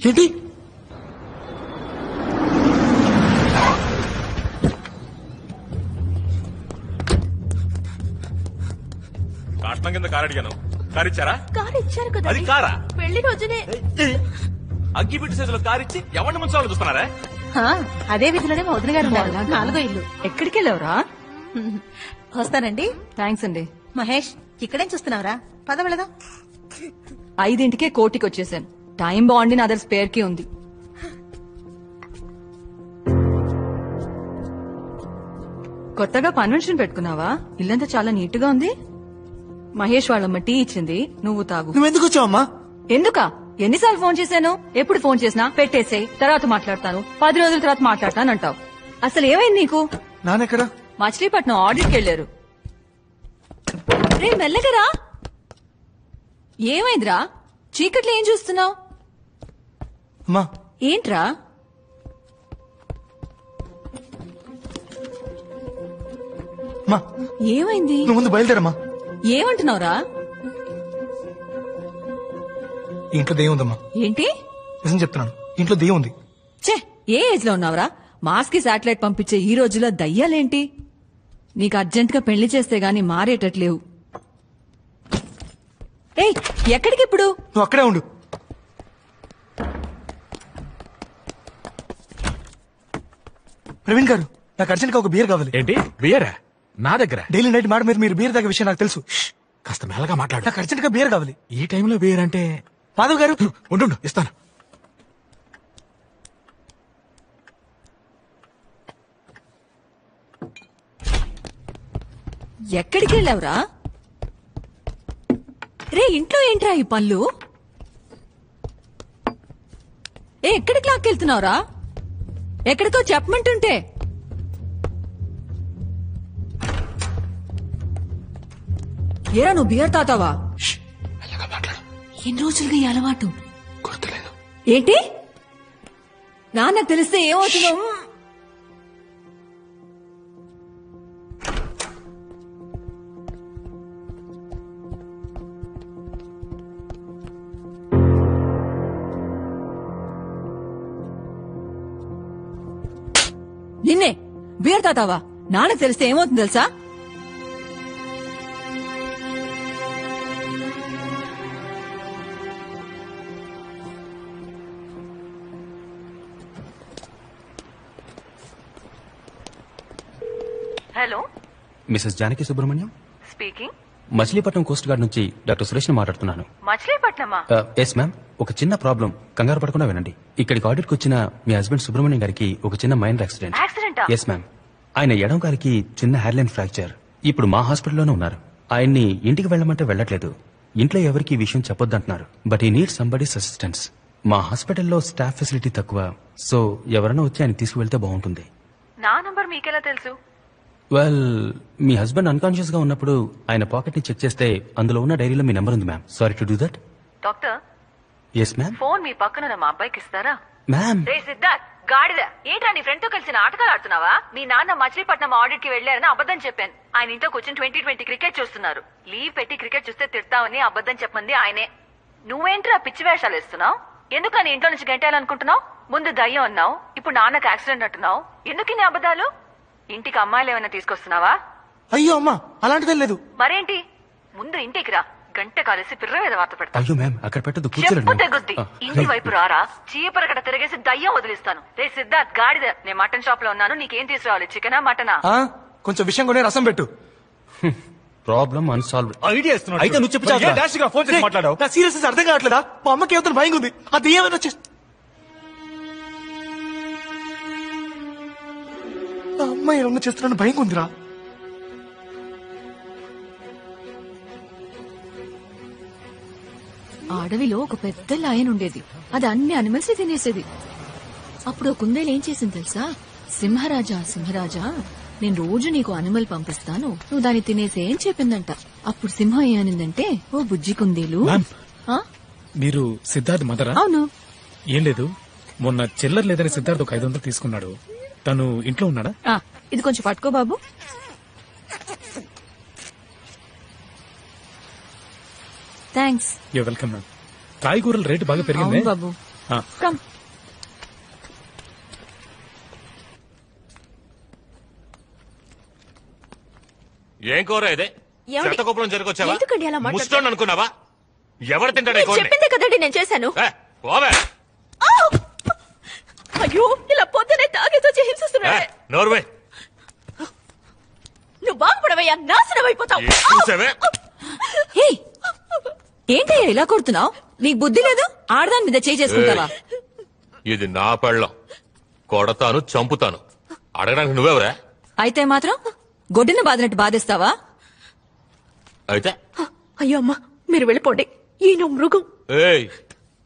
ఏంటి? కాటం కింద కారు అడిగాను, కారు ఇచ్చారా? కారు ఇచ్చారు కదా, అది కారా? పెళ్లి రోజునే అగ్గిపెట్టి సైజులో కారు ఇచ్చి ఎవరిని ముంచాలని చూస్తున్నారా? అదే వీధిలోనే మా వదిన గారు ఉన్నారు, 4వ ఇల్లు. ఎక్కడికి వెళ్ళావురా? వస్తానండి. థ్యాంక్స్ అండి. మహేష్, ఇక్కడేం చూస్తున్నావురా? పద వెళదాం. 5ంటికే కోటికి వచ్చేసాను. టైం బాగుండి నా దగ్గర స్పేర్ కి ఉంది. కొత్తగా కన్వెన్షన్ పెట్టుకున్నావా? ఇల్లంతా చాలా నీట్ గా ఉంది. మహేష్ వాళ్ళమ్మ టీ ఇచ్చింది, నువ్వు తాగు. నువ్వెందుకు వచ్చావమ్మా? ఎందుకా? ఎన్నిసార్లు ఫోన్ చేశాను? ఎప్పుడు ఫోన్ చేసినా పెట్టేసేయ్, తర్వాత మాట్లాడతాను, 10 రోజుల తర్వాత మాట్లాడతాను అంటావు. అసలు ఏమైంది నీకు? నాన్నెక్కడా? మచిలీపట్నం ఆడిట్కి వెళ్లారు. రే మెల్లగరా. ఏమైందిరా? చీకట్లో ఏం చూస్తున్నావు? అమ్మా ఏంట్రా? అమ్మా, ఏమైంది? నువ్వు ముందు బయలుదేరమ్మా. ఏమంటున్నావురా? ఇంట్లో దెయ్యం ఉందమ్మా. ఏంటి? నిజం చెప్తున్నాను, ఇంట్లో దెయ్యం ఉంది. ఛే, ఏ ఏజ్ లో ఉన్నావురా? మాస్ కి శాటిలైట్ పంపించే ఈ రోజుల్లో దయ్యాలేంటి? నీకు అర్జెంట్ గా పెళ్లి చేస్తే గాని మారేటట్లేవు. ఏయ్, ఎక్కడికిప్పుడు? నువ్వు అక్కడే ఉండు. ప్రవీణ్ గారు, నాకు అర్జెంట్ గా ఒక బియర్ కావాలి. ఏంటి బియరా? నా దగ్గర డైలీ నైట్ మాట మీరు బియర్ తాగే విషయం నాకు తెలుసు. కాస్త మెల్లగా మాట్లాడు. నాకు అర్జెంట్ గా బియర్ కావాలి. ఈ టైంలో బియర్ అంటే? మాధవ్ గారు ఉండు, ఇస్తాను. ఎక్కడికి వెళ్ళావురా? రే, ఇంట్లో ఏంట్రా ఈ పళ్ళు? ఎక్కడికి లాక్కెళ్తున్నావురా? ఎక్కడికో చెప్పమంటుంటే. ఏరా, నువ్వు బియర్ తాతావా? మెల్లగా మాట్లాడు. ఎన్ని రోజులుగా ఈ అలవాటు? గుర్తులేదు. ఏంటి? నాన్నకు తెలిస్తే ఏమవుతుందో? నిన్నే బియర్ తాతావా? నాన్నకు తెలిస్తే ఏమవుతుంది తెలుసా? Hello, Mrs Janaki Subrahmanyam speaking. Machilipatnam coast guard నుంచి డాక్టర్ సురేష్ ని మాట్లాడుతున్నాను. మచిలీపట్నమా? Yes ma'am. ఒక చిన్న ప్రాబ్లం, కంగారు పడకుండా వినండి. ఇక్కడికి ఆడిట్కి వచ్చిన మీ హస్బెండ్ సుబ్రహ్మణ్యం గారికి ఒక చిన్న మైనర్ యాక్సిడెంట్. Yes ma'am. ఆయన ఎడం గారికి చిన్న హెయిర్లైన్ ఫ్రాక్చర్. ఇప్పుడు మా హాస్పిటల్లోనే ఉన్నారు. ఆయన్ని ఇంటికి వెళ్ళమంటే వెళ్ళట్లేదు. ఇంట్లో ఎవరికి ఈ విషయం చెప్పొద్దంటున్నారు. బట్ ఈ నీడ్ సంబడీస్ అసిస్టెన్స్. మా హాస్పిటల్లో స్టాఫ్ ఫెసిలిటీ తక్కువ, సో ఎవరైనా వచ్చి ఆయన తీసుకువెళ్తే బాగుంటుంది. నా నంబర్ మీకెలా తెలుసు? వెల్, మీ హస్బెండ్ అన్కాన్షియస్ గా ఉన్నప్పుడు ఆయన పాకెట్ ని చెక్ చేస్తే అందులో ఉన్న డైరీలో మీ నెంబర్ ఉంది ma'am. Sorry to do that. Doctor, yes ma'am. Phone మీ పక్కన మా అబ్బాయికి ఇస్తారా? మ్యామ్. రే సిద్ధార్థ్, గాడిద, ఏంట్రా నీ ఫ్రెండ్ తో కలిసి నాటకాలు ఆడుతున్నావా? మీ నాన్న మచిలీపట్నం ఆడిట్ కి వెళ్లారని అబద్ధం చెప్పాను. ఆయన ఇంట్లో కూర్చొని 2020 క్రికెట్ చూస్తున్నారు. లీవ్ పెట్టి క్రికెట్ చూస్తే తిడతావని అబద్ధం చెప్పంది ఆయనే. నువ్వేంట్రా పిచ్చి వేషాలు వేస్తున్నావు? ఎందుకని ఇంట్లో నుంచి గంటేయాలనుకుంటున్నావు? ముందు దయ్యం అన్నావు, ఇప్పుడు నాన్నకు యాక్సిడెంట్ అంటున్నావు. ఎందుకు నీ అబద్ధాలు? ఇంటికి అమ్మాయిలు ఏమైనా తీసుకొస్తున్నావా? అయ్యో అమ్మా, అలాంటిదే లేదు. మరేంటి? ముందు ఇంటికి రా, గంట కాలేసి పిర్ర మీద వార్త పెడతా. అయ్యో మ్యామ్, అక్కడ పెట్టదు, చెప్పు కూర్చోండి. తెగుద్ది. ఇంటి వైపు రారా, చీపరకట తిరిగేసి దయ్యం వదిలిస్తాను. రే సిద్ధార్థ్, గాడిద, నేను మటన్ షాప్ లో ఉన్నాను. నీకేం తీసుకురావాలి, చికెనా మటనా? కొంచెం విషయం కొనే రసం పెట్టు. Problem unsolved. ఐడియా ఇస్తున్నాడు. అయితే నువ్వు చెప్పు. ఏ డాష్ గా ఫోన్ చేసి మాట్లాడావు? నా సీరియస్ అర్థం కావట్లేదా? మా అమ్మకి ఏమైనా భయం ఉంది. అది ఏమైనా వచ్చేసి అమ్మాయి ఏమన్నా చేస్తున్నాను భయం ఉందిరా. అడవిలో ఒక పెద్ద లయన్ ఉండేది. అది అన్ని అనిమల్స్ తినేసేది. అప్పుడు కుందేలు ఏం చేసింది తెలుసా? సింహరాజా, సింహరాజా, నేను రోజు నీకు అనిమల్ పంపిస్తాను, నువ్వు దాన్ని తినేసే అని చెప్పిందంట. అప్పుడు సింహం ఏమనిందంటే, ఓ బుజ్జి కుందేలు. మీరు సిద్ధార్థ్ మదరా? అవును. ఏం లేదు, మొన్న చిల్లర లేదని సిద్ధార్థ్ ఒక 500 తీసుకున్నాడు. తను ఇంట్లో ఉన్నాడా? ఇది కొంచెం పట్టుకో బాబు. థ్యాంక్స్. You welcome ma'am. కాయగూరల రేటు బాగా పెరిగింది బాబు, కమ్. ఏం కూర ఇదే? ఏమండి? శతకోపం జరగొచ్చావా? ఎందుకండి అలా మాట్లాడతారు? ముస్టోన్ అనుకున్నావా? ఎవరు తింటాడు ఈ కూరని? చెప్పిందే కదండి నేను చేశాను. పోవే. అయ్యో ఇలా పొద్దునే తాగేతో హింసిస్తున్నాడే. నోర్వే. నువ్వు బాగుపడవయ్యా, నాశనం అయిపోతావు. చూసావే? ఏంటయ్యా ఇలా కొడుతున్నావు? నీకు బుద్ధి లేదు? ఆడదాని మీద చేయి చేసుకుంటావా? ఇది నా పెళ్ళం. కొడతాను, చంపుతాను. అడగడానికి నువ్వెవరా? అయితే మాత్రం గొడ్డున బాదినట్టు బాధేస్తావా? అయితే అయ్యో అమ్మా, మీరు వెళ్ళిపోండి. ఈయన మృగం. ఏయ్,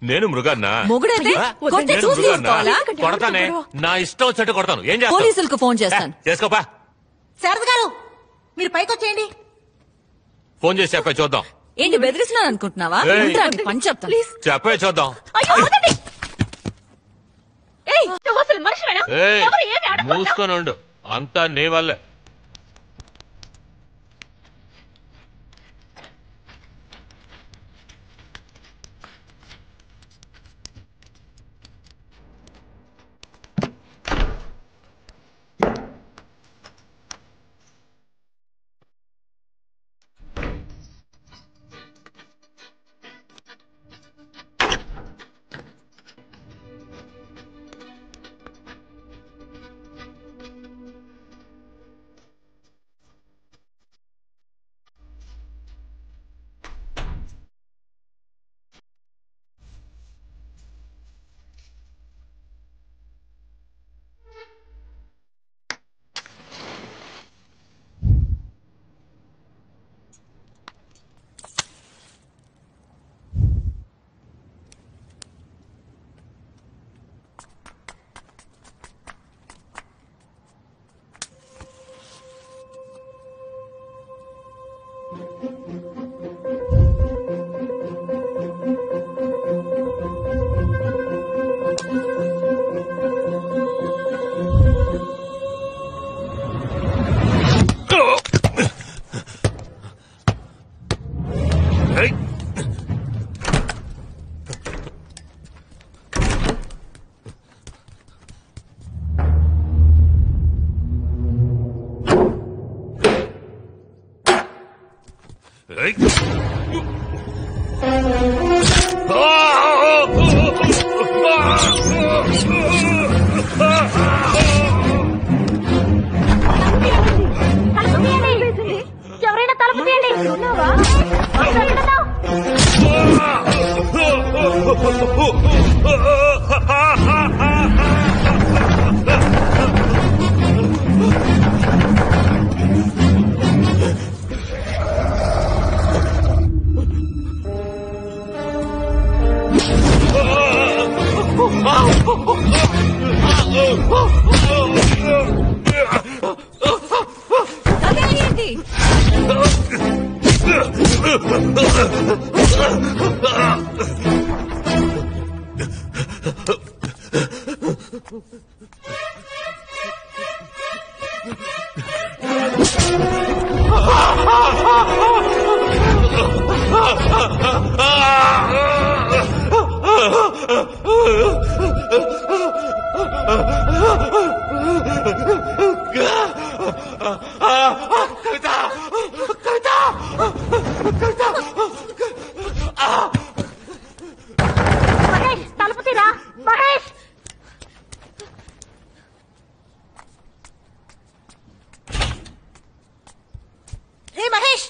నేను మృగాన్నా? మొగుడైతే కొట్టి నేను చూసి మృగాన్నా? తీసుకోవాలా? కొడతానే, నా ఇష్టం వచ్చినట్టు కొడతాను. ఏం చేస్తావు? పోలీసులకు ఫోన్ చేస్తాను. చేసుకోపా. శారద గారు, మీరు పైకొచ్చేయండి. ఫోన్ చేసి చెప్పే చూద్దాం. ఏంటి బెదిరిస్తున్నాను అనుకుంటున్నావా? ఏయ్. ఉండురా, నీ పని చెప్తాను. చెప్పే చూద్దాం. అయ్యో, వదలండి. ఏయ్, నువ్వు అసలు మనిషివేనా? ఏయ్, ఎవరు ఏమి ఆడకూడదు? మూసుకొని ఉండు. అంతా నీ వల్లే. ఎవరైనా తలుపు తీయండి. అదేంటి? మహేష్, తలుపు తీరా. మహేష్, రే మహేష్.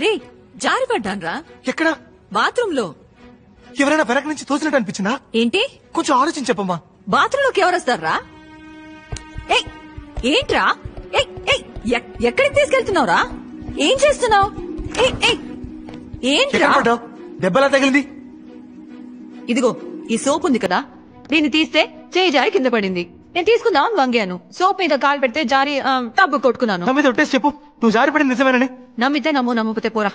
రే, జారి పడ్డాన్రా. ఎక్కడ? బాత్రూమ్ లో. ఎవరైనా వెనక నుంచి తోసినట్టు అనిపించిందా? ఏంటి? కొంచెం ఆలోచించి చెప్పమ్మా. బాత్రూమ్ లోకి ఎవరొస్తారా? ఏయ్, ఏంట్రా? ఏయ్, ఏయ్, ఎక్కడికి తీసుకెళ్తున్నావురా? ఏం చేస్తున్నావు? ఎక్కడ ఏంట్రా? పడ్డావు? దెబ్బలా తగిలింది. ఇదిగో ఈ సోప్ ఉంది కదా, దీన్ని తీస్తే చేయి జారి కింద పడింది. నేను తీసుకుందాం వంగాను. సోప్ మీద కాలు పెడితే జారి టబ్బు కొట్టుకున్నాను. నా మీద ఒట్టేసి చెప్పు, నువ్వు జారిపడింది నిజమేనని. నమ్మితే నమ్ము, నమ్మకపోతే పోరా.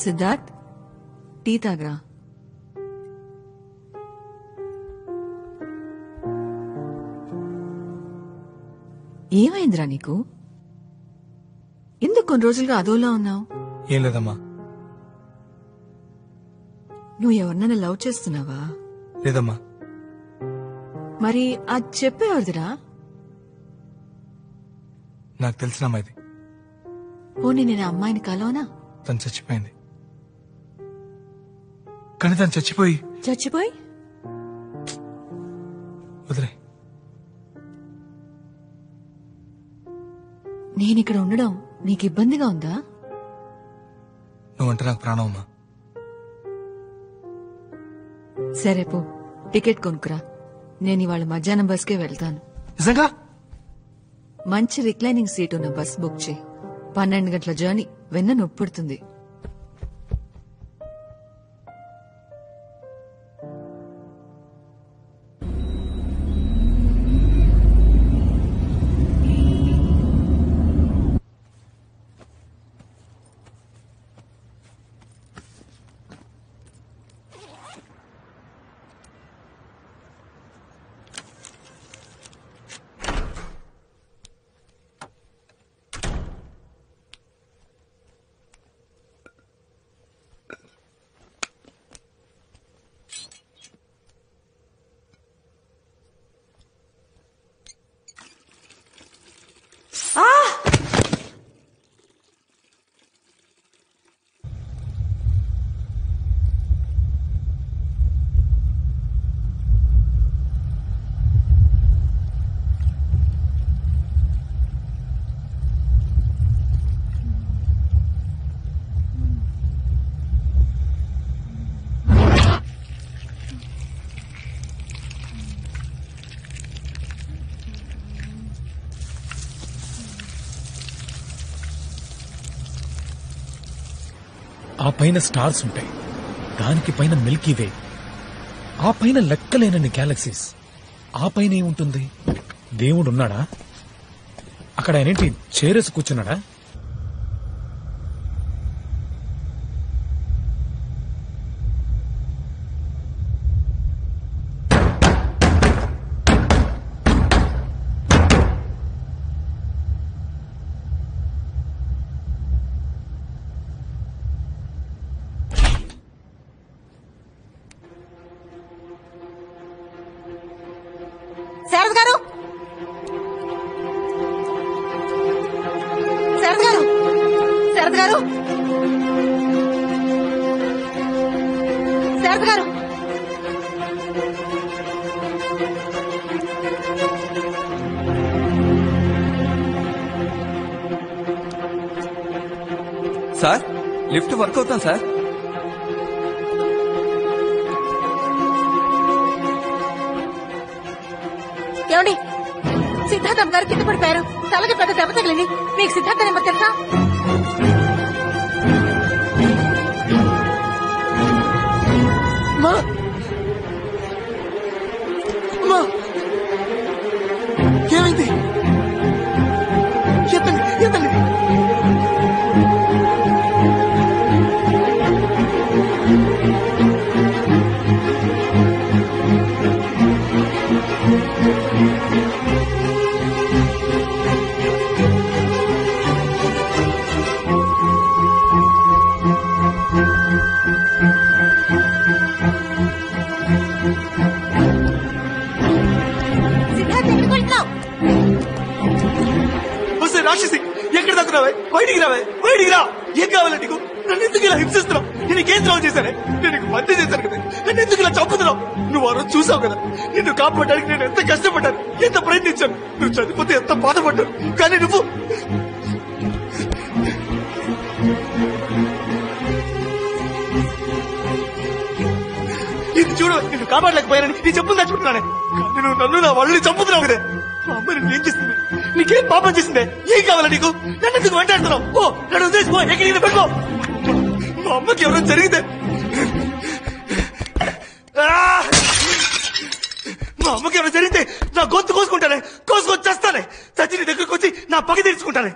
సిద్ధార్థ్, టీ తాగరా. ఏమైందిరా నీకు? ఎందుకు కొన్ని రోజులుగా అదోలా ఉన్నావు? ఏం లేదమ్మా. నువ్వు ఎవరినైనా లవ్ చేస్తున్నావా? లేదమ్మా. మరి అది చెప్పేవద్దురా. నాకు తెలిసిన అమ్మాయిది. పోనీ నేను అమ్మాయిని కలవనా? తను చచ్చిపోయింది. కానీ తను చచ్చిపోయి వదిలే. నేనిక్కడ ఉండడం నీకు ఇబ్బందిగా ఉందా? నువ్వంటే నాకు ప్రాణం అమ్మా. సరే పో, టికెట్ కొనుక్కురా. నేను ఇవాళ మధ్యాహ్నం బస్కే వెళ్తాను. నిజంగా? మంచి రిక్లైనింగ్ సీట్ ఉన్న బస్ బుక్ చేయి. 12 గంటల జర్నీ, వెన్న నొప్పుడుతుంది. ఆ పైన స్టార్స్ ఉంటాయి, దానికి పైన మిల్కీ వే, ఆ పైన లెక్కలేనన్ని గ్యాలక్సీస్, ఆ పైన ఏముంటుంది? దేవుడున్నాడా? అక్కడ ఆయనేంటి చేరేసి కూర్చున్నాడా? శారద గారు, శారద గారు, శారద గారు, శారద గారు. సార్, లిఫ్ట్ వర్క్ అవుతాం సార్. ఏమండి, సిద్ధార్థం గారు కింద పడిపోయారు. తలకి పెద్ద దెబ్బ తగిలింది. మీకు సిద్ధార్థ నెంబర్ తెలుసా? ఏమైంది? ఎత్తండి, ఎత్తండి. ఎక్కడ తగ్గురావా? బయటికి రావా? బయటికి రా. ఏం కావాలి నీకు? నన్ను ఎందుకు ఇలా హింసిస్తున్నావు? నేను నీకేం ద్రోహం చేశానే? నేను నీకు మంచి చేశాను కదా, నన్ను ఎందుకు ఇలా చంపుతున్నావు? నువ్వు ఆ రోజు చూసావు కదా, నిన్ను కాపాడడానికి నేను ఎంత కష్టపడ్డాను, ఎంత ప్రయత్నించాను. నువ్వు చనిపోతే ఎంత బాధపడ్డాను. కానీ నువ్వు ఇది చూడు, నిన్ను కాపాడలేకపోయానని నీ చెప్పులు తెచ్చుకుంటున్నానే. కానీ నువ్వు నన్ను నా వాళ్ళని చంపుతున్నావు కదా. మా అమ్మ నిన్ను ఏం చేస్తుంది? నీకేం పాపం చేసిందే? ఏం కావాలా నీకు? నన్ను ఎందుకు వెంటాడుతున్నావు? ఓ నన్ను ఉద్దేశిపో, ఎక్కడికి పెట్టుకో. మా అమ్మకి ఎవరైనా జరిగితే, మా అమ్మకి ఎవరైనా జరిగితే నా గొంతు కోసుకుంటానే, కోసుకొని చేస్తానే. చచ్చి నీ దగ్గరకు వచ్చి నా పగ తీర్చుకుంటానే.